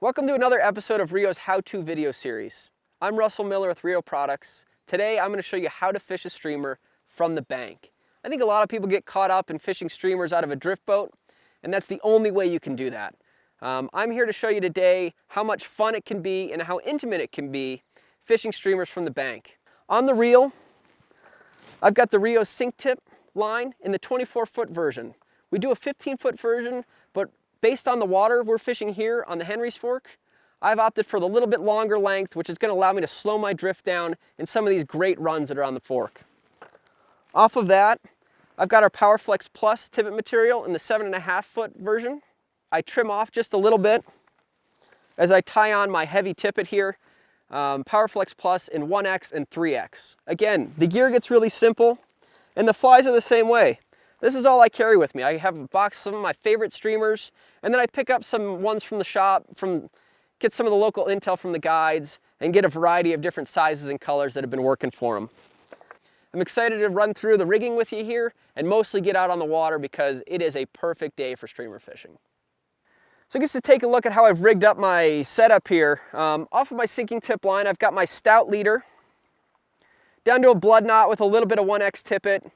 Welcome to another episode of RIO's how-to video series. I'm Russ Miller with RIO Products. Today I'm going to show you how to fish a streamer from the bank. I think a lot of people get caught up in fishing streamers out of a drift boat, and that's the only way you can do that. I'm here to show you today how much fun it can be and how intimate it can be fishing streamers from the bank. On the reel, I've got the RIO sink tip line in the 24-foot version. We do a 15-foot version, but based on the water we're fishing here on the Henry's Fork, I've opted for the little bit longer length, which is going to allow me to slow my drift down in some of these great runs that are on the fork. Off of that, I've got our PowerFlex Plus tippet material in the 7.5-foot version. I trim off just a little bit as I tie on my heavy tippet here. PowerFlex Plus in 1X and 3X. Again, the gear gets really simple, and the flies are the same way. This is all I carry with me. I have a box of some of my favorite streamers, and then I pick up some ones from the shop, get some of the local intel from the guides, and get a variety of different sizes and colors that have been working for them. I'm excited to run through the rigging with you here and mostly get out on the water because it is a perfect day for streamer fishing. So I guess to take a look at how I've rigged up my setup here. Off of my sinking tip line, I've got my stout leader down to a blood knot with a little bit of 1X tippet.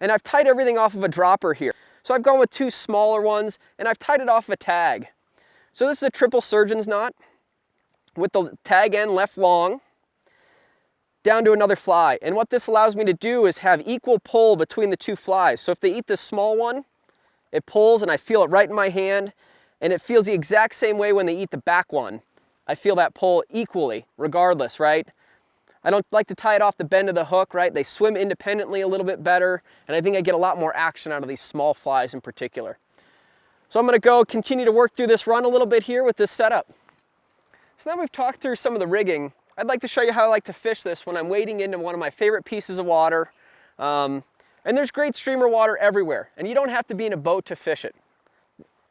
And I've tied everything off of a dropper here. So I've gone with two smaller ones, and I've tied it off of a tag. So this is a triple surgeon's knot with the tag end left long down to another fly. And what this allows me to do is have equal pull between the two flies. So if they eat this small one, it pulls and I feel it right in my hand, and it feels the exact same way when they eat the back one. I feel that pull equally, regardless, right? I don't like to tie it off the bend of the hook, right? They swim independently a little bit better, and I think I get a lot more action out of these small flies in particular. So I'm going to continue to work through this run a little bit here with this setup. So now we've talked through some of the rigging. I'd like to show you how I like to fish this when I'm wading into one of my favorite pieces of water. And there's great streamer water everywhere, and you don't have to be in a boat to fish it.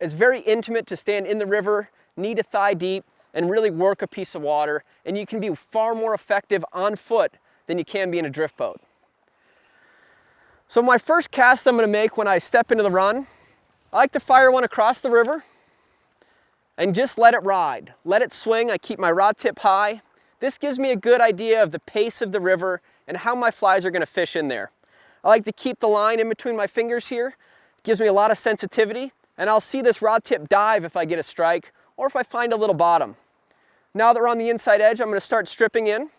It's very intimate to stand in the river, knee to thigh deep, and really work a piece of water, and you can be far more effective on foot than you can be in a drift boat. So my first cast I'm going to make when I step into the run, I like to fire one across the river and just let it ride. Let it swing. I keep my rod tip high. This gives me a good idea of the pace of the river and how my flies are going to fish in there. I like to keep the line in between my fingers here. It gives me a lot of sensitivity, and I'll see this rod tip dive if I get a strike or if I find a little bottom. Now that we're on the inside edge, I'm going to start stripping in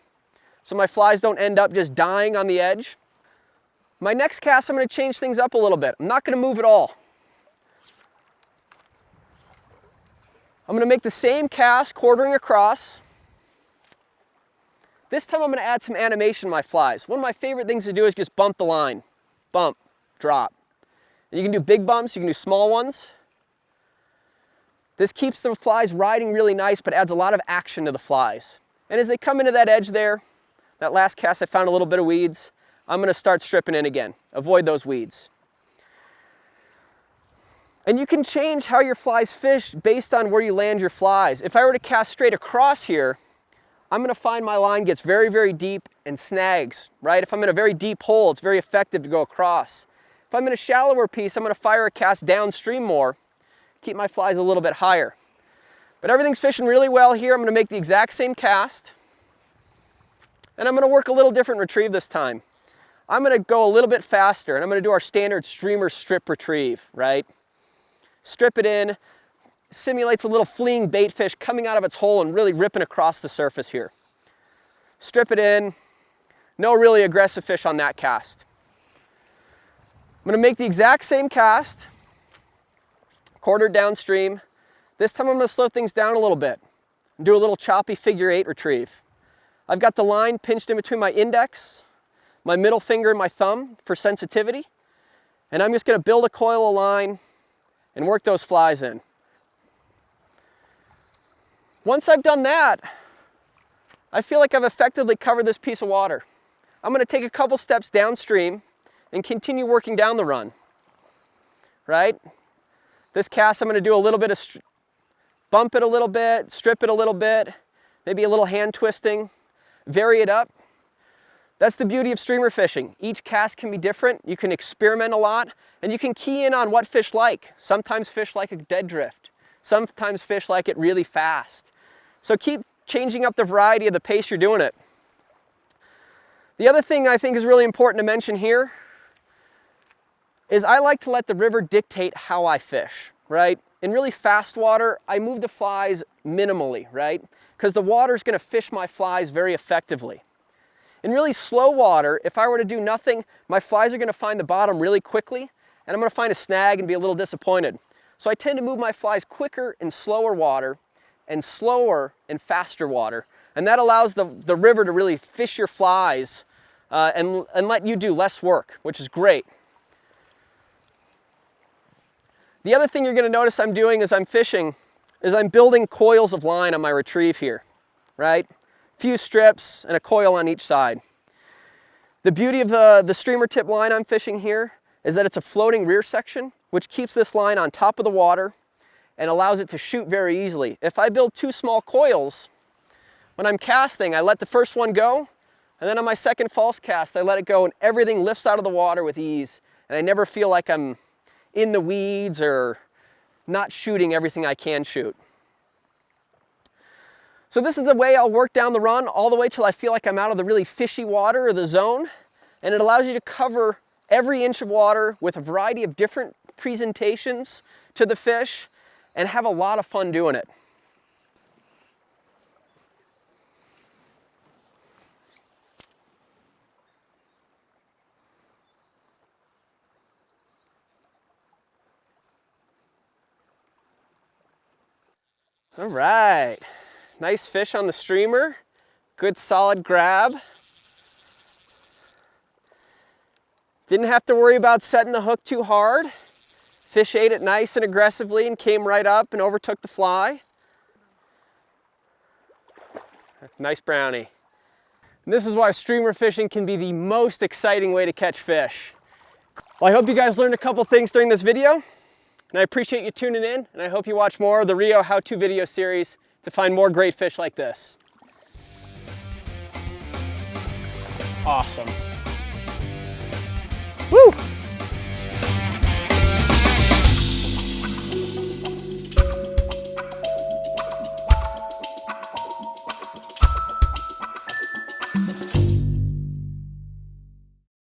so my flies don't end up just dying on the edge. My next cast, I'm going to change things up a little bit. I'm not going to move at all. I'm going to make the same cast, quartering across. This time I'm going to add some animation to my flies. One of my favorite things to do is just bump the line. Bump, drop. And you can do big bumps, you can do small ones. This keeps the flies riding really nice, but adds a lot of action to the flies. And as they come into that edge there, that last cast I found a little bit of weeds, I'm going to start stripping in again. Avoid those weeds. And you can change how your flies fish based on where you land your flies. If I were to cast straight across here, I'm going to find my line gets very, very deep and snags, right? If I'm in a very deep hole, it's very effective to go across. If I'm in a shallower piece, I'm going to fire a cast downstream more, keep my flies a little bit higher. But everything's fishing really well here. I'm going to make the exact same cast, and I'm going to work a little different retrieve this time. I'm going to go a little bit faster, and I'm going to do our standard streamer strip retrieve, right? Strip it in, simulates a little fleeing bait fish coming out of its hole and really ripping across the surface here. Strip it in, no really aggressive fish on that cast. I'm going to make the exact same cast, quarter downstream. This time I'm going to slow things down a little bit and do a little choppy figure 8 retrieve. I've got the line pinched in between my index, my middle finger, and my thumb for sensitivity. And I'm just going to build a coil of line and work those flies in. Once I've done that, I feel like I've effectively covered this piece of water. I'm going to take a couple steps downstream and continue working down the run, right? This cast I'm going to do a little bit of bump it a little bit, strip it a little bit, maybe a little hand twisting, vary it up. That's the beauty of streamer fishing. Each cast can be different. You can experiment a lot, and you can key in on what fish like. Sometimes fish like a dead drift. Sometimes fish like it really fast. So keep changing up the variety of the pace you're doing it. The other thing I think is really important to mention here is I like to let the river dictate how I fish, right? In really fast water, I move the flies minimally, right? Because the water is going to fish my flies very effectively. In really slow water, if I were to do nothing, my flies are going to find the bottom really quickly, and I'm going to find a snag and be a little disappointed. So I tend to move my flies quicker in slower water and slower in faster water. And that allows the river to really fish your flies and let you do less work, which is great. The other thing you're going to notice I'm doing as I'm fishing is I'm building coils of line on my retrieve here, right? Few strips and a coil on each side. The beauty of the streamer tip line I'm fishing here is that it's a floating rear section, which keeps this line on top of the water and allows it to shoot very easily. If I build two small coils, when I'm casting, I let the first one go, and then on my second false cast, I let it go, and everything lifts out of the water with ease, and I never feel like I'm in the weeds or not shooting everything I can shoot. So this is the way I'll work down the run all the way till I feel like I'm out of the really fishy water or the zone, and it allows you to cover every inch of water with a variety of different presentations to the fish and have a lot of fun doing it. All right, nice fish on the streamer, good solid grab. Didn't have to worry about setting the hook too hard. Fish ate it nice and aggressively and came right up and overtook the fly. Nice brownie. And this is why streamer fishing can be the most exciting way to catch fish. Well, I hope you guys learned a couple things during this video. And I appreciate you tuning in, and I hope you watch more of the RIO how-to video series to find more great fish like this. Awesome. Woo!